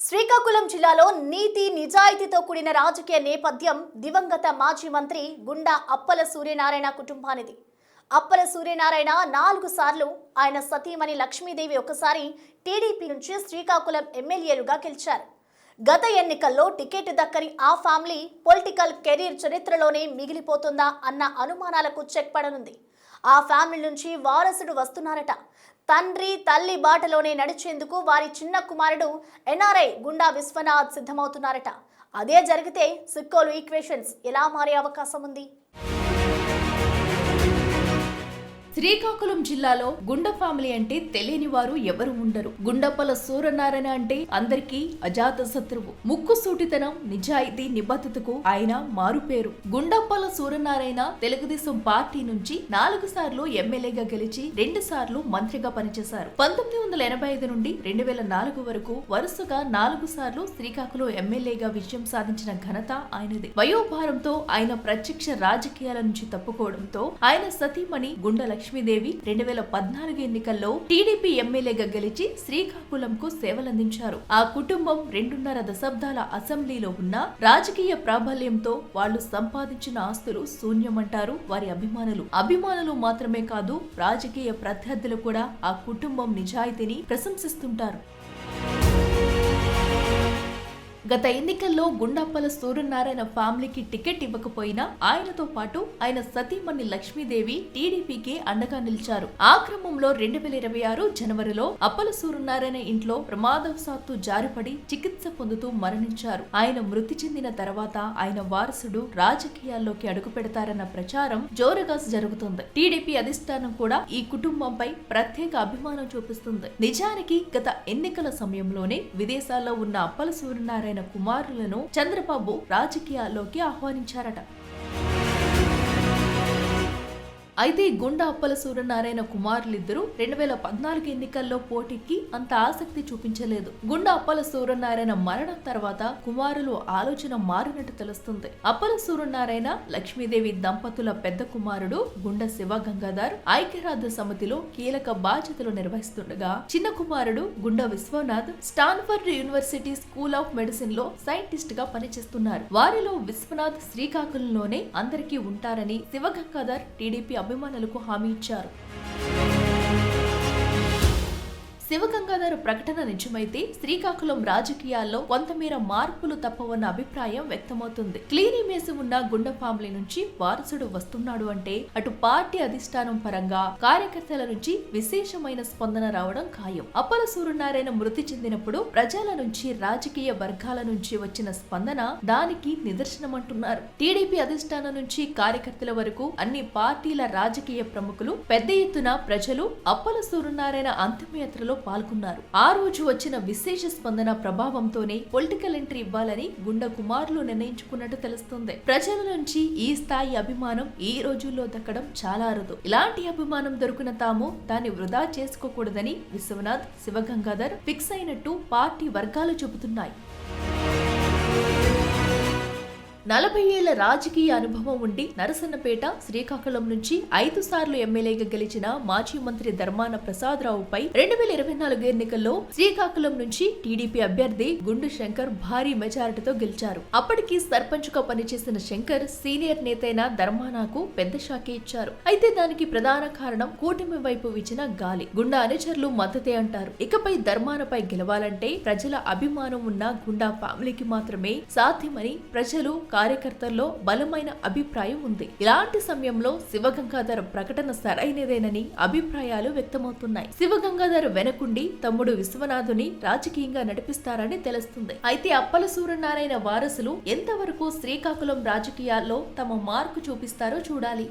శ్రీకాకుళం జిల్లాలో నీతి నిజాయితీతో కూడిన రాజకీయ నేపథ్యం దివంగత మాజీ మంత్రి గుండా అప్పల సూర్యనారాయణ కుటుంబానిది. అప్పల సూర్యనారాయణ 4 సార్లు, ఆయన సతీమణి లక్ష్మీదేవి ఒకసారి టీడీపీ నుంచి శ్రీకాకుళం ఎమ్మెల్యేలుగా గెలిచారు. గత ఎన్నికల్లో టికెట్ దక్కని ఆ ఫ్యామిలీ పొలిటికల్ కెరీర్ చరిత్రలోనే మిగిలిపోతుందా అన్న అనుమానాలకు చెక్ పడనుంది. ఆ ఫ్యామిలీ నుంచి వారసుడు వస్తున్నారట. తండ్రి తల్లి బాటలోనే నడిచేందుకు వారి చిన్న కుమారుడు ఎన్ఆర్ఐ గుండా విశ్వనాథ్ సిద్ధమవుతున్నారట. అదే జరిగితే సిక్కోలు ఈక్వేషన్స్ ఎలా మారే అవకాశం ఉంది? శ్రీకాకుళం జిల్లాలో గుండ ఫ్యామిలీ అంటే తెలియని వారు ఎవరు ఉండరు. గుండప్పల సూర్యనారాయణ అంటే అందరికీ అజాత శత్రువు. ముక్కు సూటితనం, నిజాయితీ, నిబద్ధతకు ఆయన మారుపేరు. గుండప్పల సూర్యనారాయణ తెలుగుదేశం పార్టీ నుంచి 4 సార్లు ఎమ్మెల్యేగా గెలిచి 2 సార్లు మంత్రిగా పనిచేశారు. 1985 నుండి 2004 వరకు వరుసగా 4 సార్లు శ్రీకాకుళం ఎమ్మెల్యేగా విజయం సాధించిన ఘనత ఆయనది. వయోభారంతో ఆయన ప్రత్యక్ష రాజకీయాల నుంచి తప్పుకోవడంతో ఆయన సతీమణి గుండ లక్ష్మీదేవి 2014 ఎన్నికల్లో టీడీపీ ఎమ్మెల్యేగా గెలిచి శ్రీకాకుళంకు సేవలందించారు. ఆ కుటుంబం 2.5 దశాబ్దాల అసెంబ్లీలో ఉన్న రాజకీయ ప్రాబల్యంతో వాళ్లు సంపాదించిన ఆస్తులు శూన్యమంటారు వారి అభిమానులు మాత్రమే కాదు, రాజకీయ ప్రత్యర్థులు కూడా ఆ కుటుంబం నిజాయితీని ప్రశంసిస్తుంటారు. గత ఎన్నికల్లో గుండప్పల సూర్యనారాయణ ఫ్యామిలీకి టికెట్ ఇవ్వకపోయినా ఆయనతో పాటు ఆయన సతీమణి లక్ష్మీదేవి టీడీపీకి అండగా నిలిచారు. ఆ క్రమంలో 2026 జనవరిలో అప్పల సూర్యనారాయణ ఇంట్లో ప్రమాదవశాత్తు జారిపడి చికిత్స పొందుతూ మరణించారు. ఆయన మృతి చెందిన తర్వాత ఆయన వారసుడు రాజకీయాల్లోకి అడుగు పెడతారన్న ప్రచారం జోరుగా జరుగుతుంది. టీడీపీ అధిష్టానం కూడా ఈ కుటుంబంపై ప్రత్యేక అభిమానం చూపిస్తుంది. నిజానికి గత ఎన్నికల సమయంలోనే విదేశాల్లో ఉన్న అప్పల సూర్యనారాయణ కుమారులను చంద్రబాబు రాజకీయాల్లోకి ఆహ్వానించారట. అయితే గుండా అప్పల సూర్యనారాయణ కుమారులిద్దరూ 2014 ఎన్నికల్లో పోటీకి అంత ఆసక్తి చూపించలేదు. గుండా అప్పల సూర్యనారాయణ మరణం తర్వాత కుమారులు ఆలోచన మారినట్టు తెలుస్తుంది. అప్పల సూర్యనారాయణ లక్ష్మీదేవి దంపతుల పెద్ద కుమారుడు గుండ శివ గంగాధర్ ఐక్యరాజ్య సమితిలో కీలక బాధ్యతలు నిర్వహిస్తుండగా, చిన్న కుమారుడు Gunda Vishwanath Stanford University School of Medicine లో సైంటిస్ట్ గా పనిచేస్తున్నారు. వారిలో విశ్వనాథ్ శ్రీకాకుళంలోనే అందరికీ ఉంటారని శివ గంగాధర్ టీడీపీ అభిమానులకు హామీ ఇచ్చారు. శివగంగాధర్ ప్రకటన నిజమైతే శ్రీకాకుళం రాజకీయాల్లో కొంతమేర మార్పులు తప్పవన్న అభిప్రాయం వ్యక్తమవుతుంది. క్లీన్ ఇమేజ్ ఉన్న గుండ ఫ్యామిలీ నుంచి వారసుడు వస్తున్నాడు అంటే అటు పార్టీ అధిష్టానం పరంగా, కార్యకర్తల నుంచి విశేషమైన స్పందన రావడం ఖాయం. అప్పల సూర్యనారాయణ మృతి చెందినప్పుడు ప్రజల నుంచి, రాజకీయ వర్గాల నుంచి వచ్చిన స్పందన దానికి నిదర్శనమంటున్నారు. టీడీపీ అధిష్టానం నుంచి కార్యకర్తల వరకు అన్ని పార్టీల రాజకీయ ప్రముఖులు పెద్ద ఎత్తున ప్రజలు అప్పల సూర్యనారాయణ అంతిమయాత్రలో పాల్గొన్నారు. ఆ రోజు వచ్చిన విశేష స్పందన ప్రభావంతోనే పొలిటికల్ ఎంట్రీ ఇవ్వాలని గుండ కుమారులు నిర్ణయించుకున్నట్టు తెలుస్తుంది. ప్రజల నుంచి ఈ స్థాయి అభిమానం ఈ రోజుల్లో దక్కడం చాలా అరుదు. ఇలాంటి అభిమానం దొరికిన తాము దాన్ని వృధా చేసుకోకూడదని విశ్వనాథ్, శివగంగాధర్ ఫిక్స్ అయినట్టు పార్టీ వర్గాలు చెబుతున్నాయి. 40 ఏళ్ల రాజకీయ అనుభవం ఉండి నరసన్నపేట, శ్రీకాకుళం నుంచి 5 సార్లు ఎమ్మెల్యేగా గెలిచిన మాజీ మంత్రి ధర్మాన ప్రసాదరావుపై 2024 ఎన్నికల్లో శ్రీకాకుళం నుంచి టీడీపీ అభ్యర్థి గుండు శంకర్ భారీ మెజారిటీతో గెలిచారు. అప్పటికి సర్పంచ్ గా పనిచేసిన శంకర్ సీనియర్ నేతైన ధర్మానాకు పెద్ద షాకే ఇచ్చారు. అయితే దానికి ప్రధాన కారణం కూటమి వైపు ఇచ్చిన గాలి. గుండా అనుచరులు మద్దతే అంటారు. ఇకపై ధర్మానపై గెలవాలంటే ప్రజల అభిమానం ఉన్న గుండా ఫ్యామిలీకి మాత్రమే సాధ్యమని ప్రజలు, కార్యకర్తల్లో బలమైన అభిప్రాయం ఉంది. ఇలాంటి సమయంలో శివగంగాధర్ ప్రకటన సరైనదేనని అభిప్రాయాలు వ్యక్తమవుతున్నాయి. శివగంగాధర్ వెనకుండి తమ్ముడు విశ్వనాథుని రాజకీయంగా నడిపిస్తారని తెలుస్తుంది. అయితే అప్పల సూర్యనారాయణ వారసులు ఎంతవరకు శ్రీకాకుళం రాజకీయాల్లో తమ మార్కు చూపిస్తారో చూడాలి.